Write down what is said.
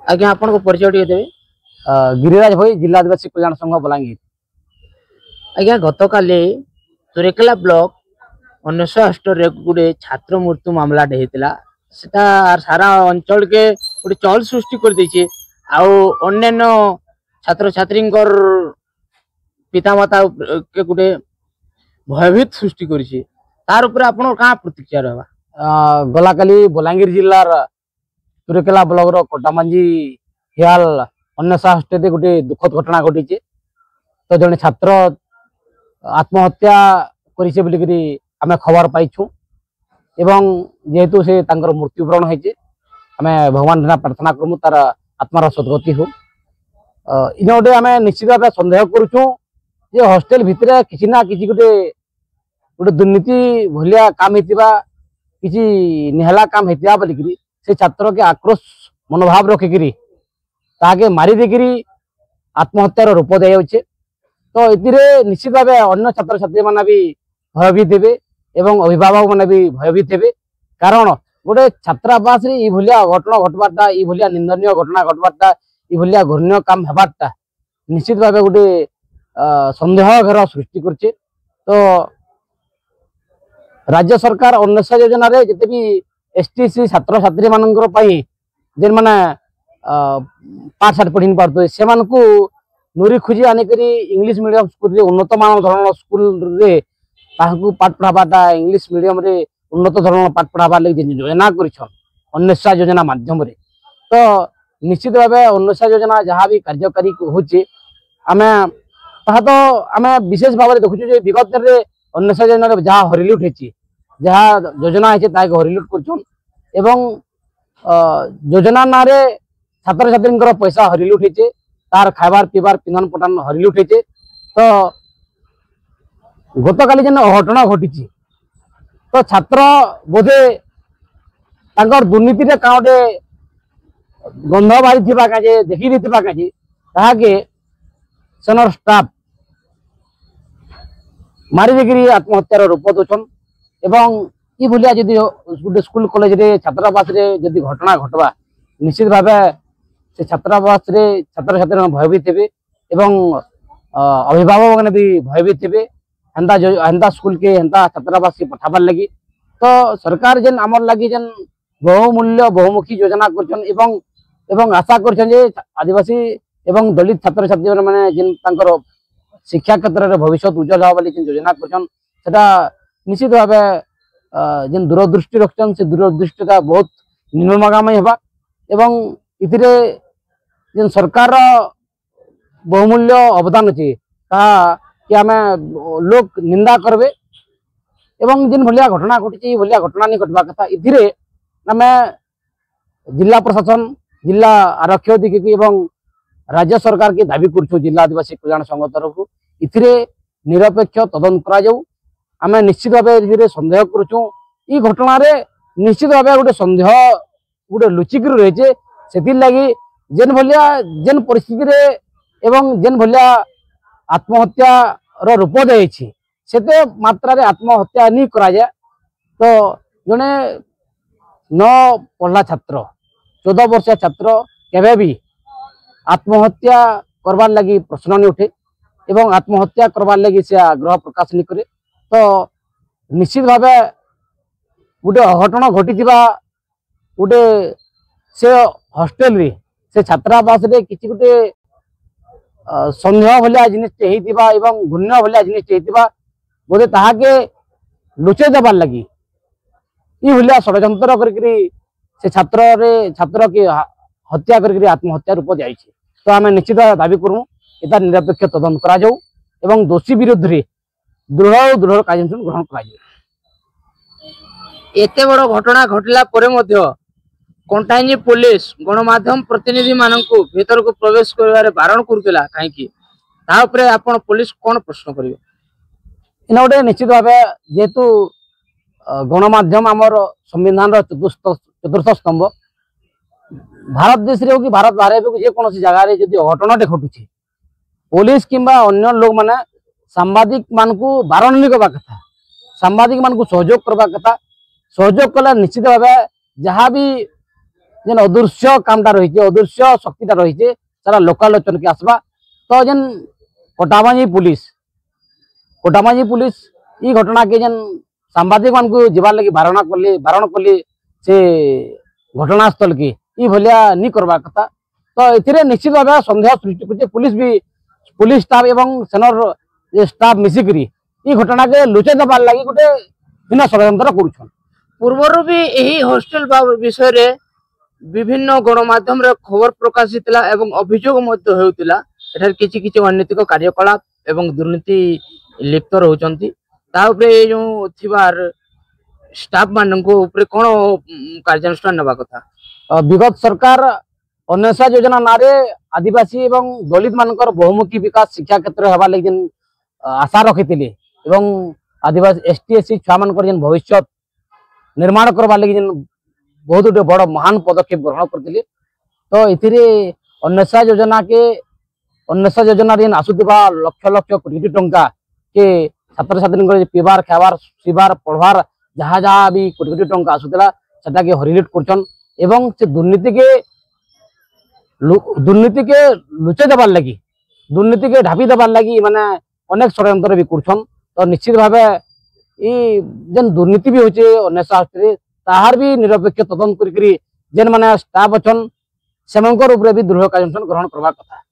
आज्ञा आपन को परिचय टिके देबे। गिरिराज भाई जिला आदिवासी कल्याण संघ बलांगीर। आज्ञा गत काली तुरेकेला ब्लॉक 1978 रे गुडे छात्र मृत्यु मामला हेतिला सेटा सारा अंचल के गुडे चल सृष्टि कर दैछे आ अन्यान्य छात्र छात्रींकर पितामाता के गुडे भयभीत सृष्टि करिछे तार ऊपर आपन का प्रतिक्रिया रहबा। गला काली बलांगीर जिल्लार तुरेकेला ब्लॉक रो कोटामांजी हियाल 1978 रे गोटे दुखद घटना घटी। तो जने छात्र आत्महत्या करिसे बोलिकरी आमे खबर पाइछु एवं जेहेतु से तांकर मृत्युवरण होइचे आमे भगवान ढना प्रार्थना करमु तार आत्मार सद्गति हो। इन गोटे आमे निश्चित भाव संदेह करूछु जे हॉस्टेल भितरे किछि ना किछि गोटे गोटे दुर्नीति भलिया काम हेतिबा किछि निहला काम हेतिबा बोलिकरी से छात्र के आक्रोश मनोभाव रखिकरी ताके मारी देकरी आत्महत्यार रूप दे जाउछे। तो इतिरे निश्चित भाव अन्य छात्र छात्री माने भी भयभीत हेबे एवं अभिभावक माने भी भयभीत हेबे कारण गोटे छात्रावास रे ई भलिया घटना घटबाटा ई भलिया निंदनीय घटना घटबाटा ई भलिया घृण्य काम हेबाटा निश्चित भाव गोटे संदेह घर सृष्टि करछे। तो राज्य सरकार अन्वेषण योजना रे जते भी एसटीसी छात्र छात्री मानकर पई जेन माने पाठ साठ पढ़ी पारतो से मानकू नूरी खुजी आने करी इंग्लिश मीडियम स्कूल रे उन्नत मान धरण स्कूल रे ताहकू पाठ पढ़ाबाटा इंग्लिश मीडियम रे उन्नत धरण पाठ पढ़ाबा लगी योजना करिछन अन्वेषण योजना माध्यम रे। तो निश्चित भावे अन्वेषण योजना जहाँ भी कार्यकारी होचे आमे ताहा तो आमे विशेष भाव में देखु जे विगत रे अन्वेषण योजना रे जहाँ हरिलुट हेची जहाँ योजना है ताके हरिलुट करछन एवं योजना नारे छात्र छात्री पैसा हरिलुट हेचे तार खाइबार पीबार पिंधन पटान हरिलुट हेचे। तो गत काली जेन घटना घटी तो छात्र बोधे तांकर दुर्नीति रे काउटे गंध बारी थिबा काजे देखि दिथिबा काजे ताहाके सनर स्टाफ मारी देकरी आत्महत्यार रूप दोछन एवं ई भलिया जदि गोटे स्कूल कॉलेज रे छात्रावास रे जदि घटना घटवा निश्चित भावे से छात्रावास रे छात्र छात्री भयभीत हेबे एवं अभिभावक माने भी भयभीत हेबे हेंता स्कूल के हेंता छात्रावास के पठाबार लगी। तो सरकार जेन आमर लगी जेन बहुमूल्य बहुमुखी योजना करछन एवं आशा करछन जे आदिवासी एवं दलित छात्र छात्री माने जेन तांकर शिक्षा क्षेत्र रे भविष्य उज्जवल होबा वाली जेन योजना करछन सेटा निश्चित भावे जेन दूरदृष्टि रखछन से दूरदृष्टिता बहुत निम्नगामी हेबा एवं इथिरे जेन सरकार बहुमूल्य अवदान अछि ता कि आमे लोक निंदा करबे एवं जिन भलिया घटना घटी भलिया घटना नहीं घटवा कथा इथिरे आमे जिला प्रशासन जिला आरक्षी अधिकारी एवं राज्य सरकार के दाबी करछु जिला आदिवासी कल्याण संघ तरफ इथिरे निरपेक्ष तदंत करा जाऊ। आमे निश्चित भाव इथिरे संदेह करछु ई घटना रे निश्चित भाव गोटे संदेह गोटे लुचिक रही से लगी जेन भलिया जेन परिस्थिति रे एवं जेन भलिया आत्महत्या रो रूप देछि सेते मात्रा रे आत्महत्या नहीं करा जाए। तो जने न पढ़ला छात्र 14 वर्षीय छात्र केबे भी आत्महत्या करबार लगी प्रश्न नहीं उठे एवं आत्महत्या करबार लगी से आग्रह प्रकाश नहीं करे। तो निश्चित भावे गोटे अघटन घटी गोटे से हॉस्टेल रे से छात्रावास रे किछि गोटे संदेह भलिया जिनिस हेतिबा एवं घृण्य भलिया जिनिस हेतिबा बोधे ताहाके लुचे देबार लगी ई भलिया षड्यंत्र करकरी से छात्र के हत्या करकरी आत्महत्या रूप जाइछे। तो आमे निश्चित दाबी करू एता निरपेक्ष तदंत करा जाऊ एवं दोषी विरुद्ध रे दृढ़ कार्यानुष्ठान ग्रहण करा जाऊ। एते बड़ घटना घटला परे मध्य कंटाइनी पुलिस गणमाध्यम प्रतिनिधि माननकु भीतर को प्रवेश करबारे बारण करथिला काहेकि ता ऊपर आपण पुलिस कोन प्रश्न करिवे इन गोटे निश्चित भाव जेहेतु गणमाध्यम आमर संविधान चतुर्थ स्तंभ भारत देश रे हो कि भारत बाहर हो जे कोनोसी जगह रे जदि घटनाटे घटुछि पुलिस किंबा अन्य लोग माने सांबादिक मानकु बारण नहीं करबा कथा सांबादिक मानकु सहयोग करबा कथा सहयोग कला निश्चित भाव जहाँ भी जेन अदृश्य कामटा रही अदृश्य शक्तिटा रही सारा लोकालोचन के आसवा तो जेन कोटामांझी पुलिस ई घटना के जेन सांबादिक मान को जीवार लगी बारण कली से घटनास्थल की ई भलिया नहीं करवा कथा तो एथिरे निश्चित भाव सन्देह सृष्टि करछे पुलिस स्टाफ एवं सेनर जे स्टाफ मिसिकरी ई घटना के लुचे दबार लगी गोटे बिना षड्यंत्र करुछन। पूर्वर भी यही हॉस्टेल विषय रे विभिन्न गणमाध्यम रे खबर प्रकाशित एवं अभियोग मध्य हेउतिला एठार किछि किछि अनैतिक कार्यकलाप एवं दुर्नीति लिप्त रहउचंती ता उपरे जो थिबार स्टाफ माननको उपरे कोन कार्यानुष्ठान नबा कथा। विगत सरकार अन्वेषा योजना नारे आदिवासी एवं दलित मानकर बहुमुखी विकास शिक्षा क्षेत्र हेबा लागि जेन आशा रखिथिले एवं आदिवासी एसटी एससी छुआ मानकर जेन भविष्य निर्माण करबा लागि जेन बहुत गोटे बड़ महान पदक्षेप ग्रहण करथिले तो एथिरे अन्वेषा योजना जेन आसुथिबा लक्ष लक्ष कोटी टंका के छात्र छात्री पीबार खाबार सीबार पढ़वार जहाँ जहाँ भी कोटी कोटी टंका आसुला सेटा के हरिलिट करछन एवं से दुर्नीति के लुचे देबार लगी दुर्नीति के ढापी देबार लगी माने अनेक षड्यंत्र भी करछन तो निश्चित भावे ई जेन दुर्नीति भी होचे अन्वेषा हस्ते ताहार भी निरपेक्ष तदंत करी जेन माने स्टाफ अछन सेमंकर उपरे भी दृढ़ कार्यानुष्ठान ग्रहण करबा कथा।